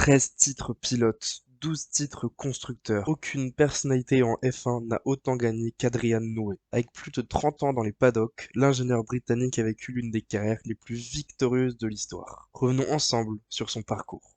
13 titres pilotes, 12 titres constructeurs. Aucune personnalité en F1 n'a autant gagné qu'Adrian Newey. Avec plus de 30 ans dans les paddocks, l'ingénieur britannique a vécu l'une des carrières les plus victorieuses de l'histoire. Revenons ensemble sur son parcours.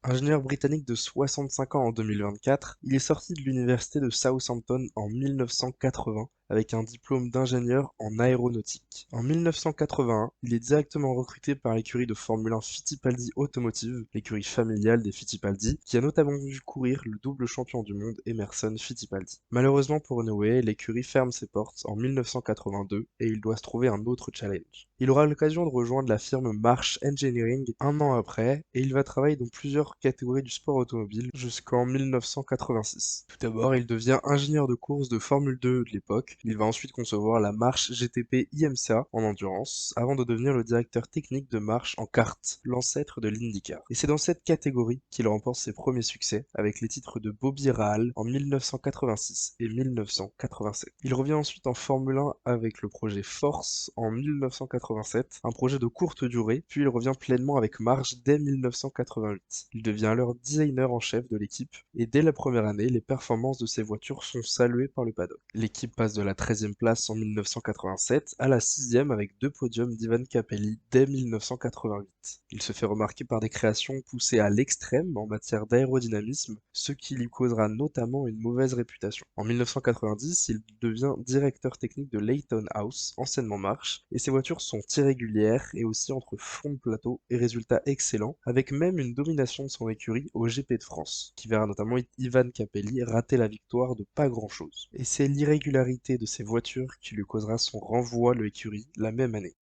Ingénieur britannique de 65 ans en 2024, il est sorti de l'université de Southampton en 1980 avec un diplôme d'ingénieur en aéronautique. En 1981, il est directement recruté par l'écurie de Formule 1 Fittipaldi Automotive, l'écurie familiale des Fittipaldi, qui a notamment vu courir le double champion du monde Emerson Fittipaldi. Malheureusement pour Newey, l'écurie ferme ses portes en 1982 et il doit se trouver un autre challenge. Il aura l'occasion de rejoindre la firme Marsh Engineering un an après et il va travailler dans plusieurs catégories du sport automobile jusqu'en 1986. Tout d'abord, il devient ingénieur de course de Formule 2 de l'époque. Il va ensuite concevoir la March GTP IMCA en endurance avant de devenir le directeur technique de March en kart, l'ancêtre de l'IndyCar. Et c'est dans cette catégorie qu'il remporte ses premiers succès avec les titres de Bobby Rahal en 1986 et 1987. Il revient ensuite en Formule 1 avec le projet Force en 1987, un projet de courte durée, puis il revient pleinement avec March dès 1988. Il devient alors designer en chef de l'équipe et dès la première année, les performances de ses voitures sont saluées par le paddock. L'équipe passe de la 13e place en 1987 à la 6e avec 2 podiums d'Ivan Capelli dès 1988. Il se fait remarquer par des créations poussées à l'extrême en matière d'aérodynamisme, ce qui lui causera notamment une mauvaise réputation. En 1990, il devient directeur technique de Leyton House, anciennement March, et ses voitures sont irrégulières et aussi entre fond de plateau et résultats excellents, avec même une domination de son écurie au GP de France, qui verra notamment Ivan Capelli rater la victoire de pas grand-chose. Et c'est l'irrégularité de ses voitures qui lui causera son renvoi de l'écurie la même année.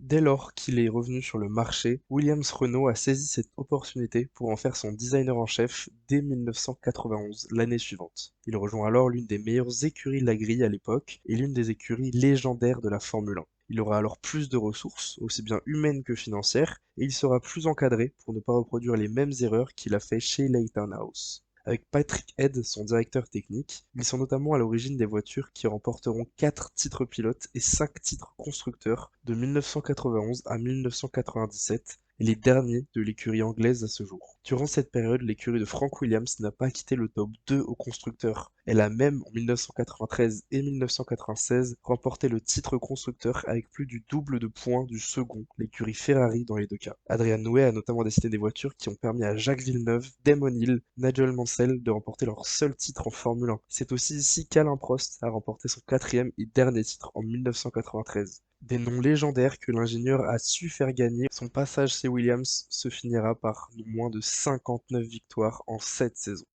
Dès lors qu'il est revenu sur le marché, Williams-Renault a saisi cette opportunité pour en faire son designer en chef dès 1991, l'année suivante. Il rejoint alors l'une des meilleures écuries de la grille à l'époque et l'une des écuries légendaires de la Formule 1. Il aura alors plus de ressources, aussi bien humaines que financières, et il sera plus encadré pour ne pas reproduire les mêmes erreurs qu'il a fait chez Leyton House. Avec Patrick Head, son directeur technique, ils sont notamment à l'origine des voitures qui remporteront 4 titres pilotes et 5 titres constructeurs de 1991 à 1997 et les derniers de l'écurie anglaise à ce jour. Durant cette période, l'écurie de Frank Williams n'a pas quitté le top 2 au constructeur. Elle a même, en 1993 et 1996, remporté le titre constructeur avec plus du double de points du second, l'écurie Ferrari dans les deux cas. Adrian Newey a notamment dessiné des voitures qui ont permis à Jacques Villeneuve, Damon Hill, Nigel Mansell de remporter leur seul titre en Formule 1. C'est aussi ici qu'Alain Prost a remporté son quatrième et dernier titre en 1993. Des noms légendaires que l'ingénieur a su faire gagner. Son passage chez Williams se finira par moins de 59 victoires en 7 saisons.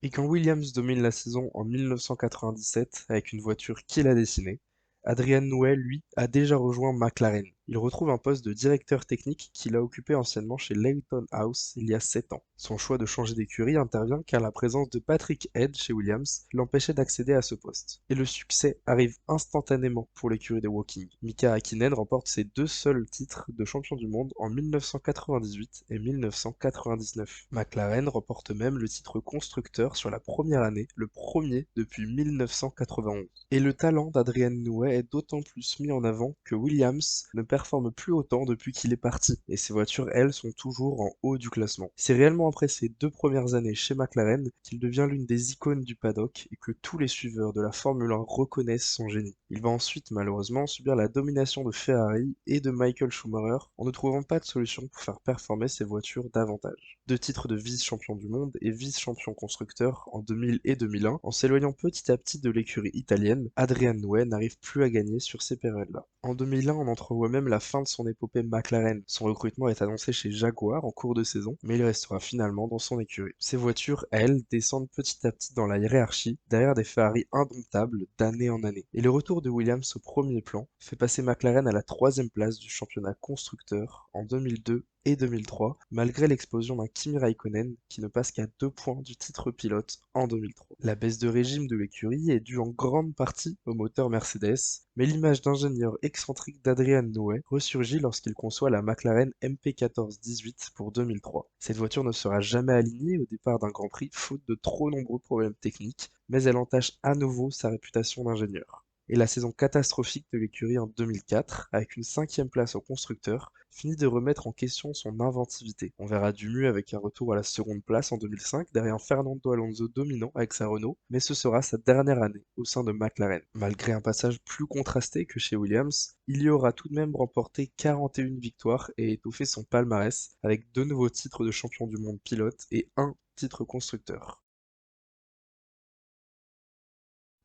Et quand Williams domine la saison en 1997 avec une voiture qu'il a dessinée, Adrian Newey, lui, a déjà rejoint McLaren. Il retrouve un poste de directeur technique qu'il a occupé anciennement chez Leyton House il y a 7 ans. Son choix de changer d'écurie intervient car la présence de Patrick Head chez Williams l'empêchait d'accéder à ce poste. Et le succès arrive instantanément pour l'écurie de Woking. Mika Hakkinen remporte ses 2 seuls titres de champion du monde en 1998 et 1999. McLaren remporte même le titre constructeur sur la première année, le premier depuis 1991. Et le talent d'Adrian Newey est d'autant plus mis en avant que Williams ne performe plus autant depuis qu'il est parti, et ses voitures, elles, sont toujours en haut du classement. C'est réellement après ses 2 premières années chez McLaren qu'il devient l'une des icônes du paddock et que tous les suiveurs de la Formule 1 reconnaissent son génie. Il va ensuite malheureusement subir la domination de Ferrari et de Michael Schumacher en ne trouvant pas de solution pour faire performer ses voitures davantage. 2 titres de vice-champion du monde et vice-champion constructeur en 2000 et 2001, en s'éloignant petit à petit de l'écurie italienne, Adrian Newey n'arrive plus à gagner sur ces périodes-là. En 2001, on entrevoit même la fin de son épopée McLaren. Son recrutement est annoncé chez Jaguar en cours de saison, mais il restera finalement dans son écurie. Ses voitures, elles, descendent petit à petit dans la hiérarchie, derrière des Ferrari indomptables d'année en année. Et le retour de Williams au premier plan fait passer McLaren à la 3e place du championnat constructeur en 2002 et 2003, malgré l'explosion d'un Kimi Raikkonen qui ne passe qu'à 2 points du titre pilote en 2003. La baisse de régime de l'écurie est due en grande partie au moteur Mercedes, mais l'image d'ingénieur excentrique d'Adrian Newey ressurgit lorsqu'il conçoit la McLaren MP14-18 pour 2003. Cette voiture ne sera jamais alignée au départ d'un Grand Prix faute de trop nombreux problèmes techniques, mais elle entache à nouveau sa réputation d'ingénieur. Et la saison catastrophique de l'écurie en 2004, avec une 5e place au constructeur, finit de remettre en question son inventivité. On verra du mieux avec un retour à la seconde place en 2005, derrière Fernando Alonso dominant avec sa Renault, mais ce sera sa dernière année au sein de McLaren. Malgré un passage plus contrasté que chez Williams, il y aura tout de même remporté 41 victoires et étoffé son palmarès avec 2 nouveaux titres de champion du monde pilote et un titre constructeur.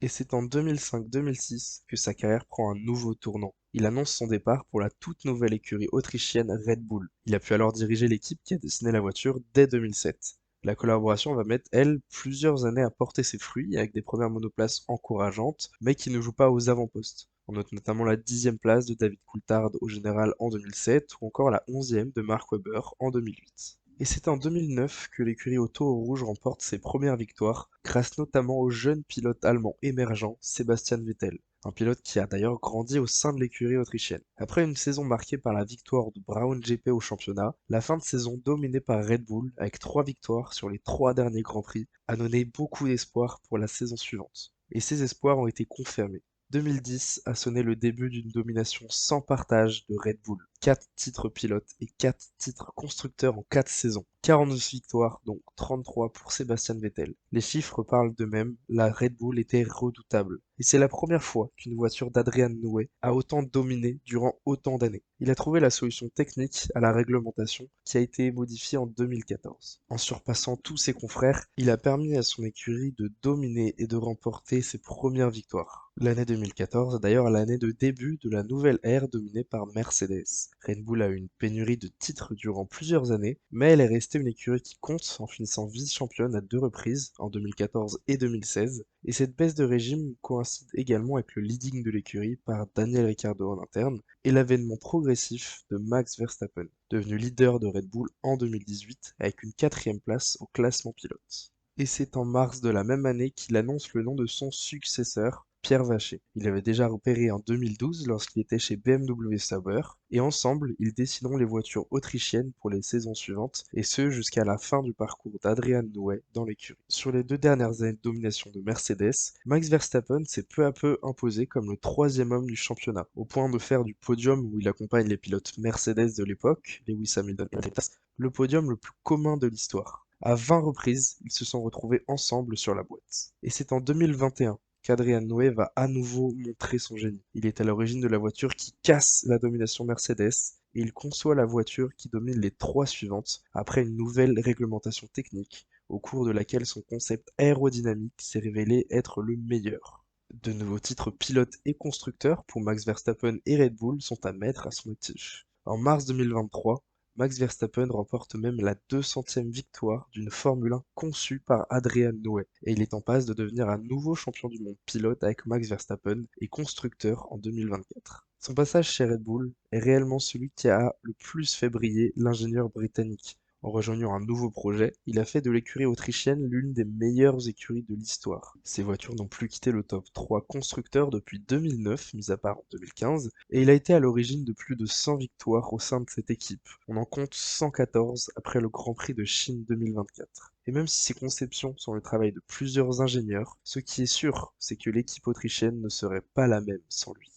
Et c'est en 2005-2006 que sa carrière prend un nouveau tournant. Il annonce son départ pour la toute nouvelle écurie autrichienne Red Bull. Il a pu alors diriger l'équipe qui a dessiné la voiture dès 2007. La collaboration va mettre, elle, plusieurs années à porter ses fruits avec des premières monoplaces encourageantes, mais qui ne jouent pas aux avant-postes. On note notamment la 10e place de David Coulthard au général en 2007 ou encore la 11e de Mark Webber en 2008. Et c'est en 2009 que l'écurie Auto Rouge remporte ses premières victoires, grâce notamment au jeune pilote allemand émergent Sebastian Vettel, un pilote qui a d'ailleurs grandi au sein de l'écurie autrichienne. Après une saison marquée par la victoire de Brown GP au championnat, la fin de saison dominée par Red Bull avec 3 victoires sur les 3 derniers Grands Prix a donné beaucoup d'espoir pour la saison suivante. Et ces espoirs ont été confirmés. 2010 a sonné le début d'une domination sans partage de Red Bull. 4 titres pilotes et 4 titres constructeurs en 4 saisons. 49 victoires, donc 33 pour Sébastien Vettel. Les chiffres parlent d'eux-mêmes, la Red Bull était redoutable. Et c'est la première fois qu'une voiture d'Adrian Newey a autant dominé durant autant d'années. Il a trouvé la solution technique à la réglementation qui a été modifiée en 2014. En surpassant tous ses confrères, il a permis à son écurie de dominer et de remporter ses premières victoires. L'année 2014 est d'ailleurs l'année de début de la nouvelle ère dominée par Mercedes. Red Bull a eu une pénurie de titres durant plusieurs années, mais elle est restée une écurie qui compte en finissant vice-championne à 2 reprises, en 2014 et 2016, et cette baisse de régime coïncide également avec le leading de l'écurie par Daniel Ricciardo en interne et l'avènement progressif de Max Verstappen, devenu leader de Red Bull en 2018 avec une 4e place au classement pilote. Et c'est en mars de la même année qu'il annonce le nom de son successeur, Pierre Vacher. Il avait déjà repéré en 2012 lorsqu'il était chez BMW Sauber, et ensemble, ils dessineront les voitures autrichiennes pour les saisons suivantes, et ce jusqu'à la fin du parcours d'Adrian Newey dans l'écurie. Sur les 2 dernières années de domination de Mercedes, Max Verstappen s'est peu à peu imposé comme le 3e homme du championnat, au point de faire du podium où il accompagne les pilotes Mercedes de l'époque, Lewis Hamilton et Bottas, le podium le plus commun de l'histoire. À 20 reprises, ils se sont retrouvés ensemble sur la boîte. Et c'est en 2021 qu'Adrian Newey va à nouveau montrer son génie. Il est à l'origine de la voiture qui casse la domination Mercedes et il conçoit la voiture qui domine les 3 suivantes après une nouvelle réglementation technique au cours de laquelle son concept aérodynamique s'est révélé être le meilleur. De nouveaux titres pilote et constructeur pour Max Verstappen et Red Bull sont à mettre à son actif. En mars 2023, Max Verstappen remporte même la 200e victoire d'une Formule 1 conçue par Adrian Newey, et il est en passe de devenir un nouveau champion du monde pilote avec Max Verstappen et constructeur en 2024. Son passage chez Red Bull est réellement celui qui a le plus fait briller l'ingénieur britannique. En rejoignant un nouveau projet, il a fait de l'écurie autrichienne l'une des meilleures écuries de l'histoire. Ces voitures n'ont plus quitté le top 3 constructeurs depuis 2009, mis à part en 2015, et il a été à l'origine de plus de 100 victoires au sein de cette équipe. On en compte 114 après le Grand Prix de Chine 2024. Et même si ces conceptions sont le travail de plusieurs ingénieurs, ce qui est sûr, c'est que l'équipe autrichienne ne serait pas la même sans lui.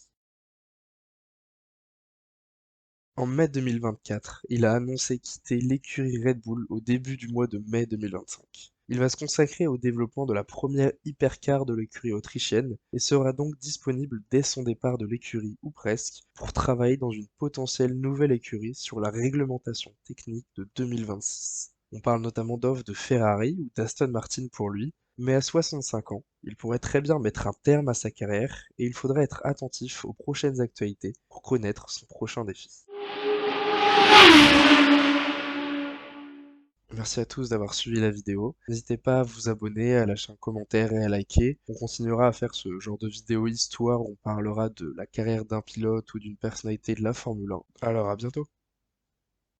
En mai 2024, il a annoncé quitter l'écurie Red Bull au début du mois de mai 2025. Il va se consacrer au développement de la première hypercar de l'écurie autrichienne et sera donc disponible dès son départ de l'écurie, ou presque, pour travailler dans une potentielle nouvelle écurie sur la réglementation technique de 2026. On parle notamment d'offres de Ferrari ou d'Aston Martin pour lui, mais à 65 ans, il pourrait très bien mettre un terme à sa carrière et il faudra être attentif aux prochaines actualités pour connaître son prochain défi. Merci à tous d'avoir suivi la vidéo. N'hésitez pas à vous abonner, à lâcher un commentaire et à liker. On continuera à faire ce genre de vidéo histoire où on parlera de la carrière d'un pilote ou d'une personnalité de la Formule 1. Alors à bientôt!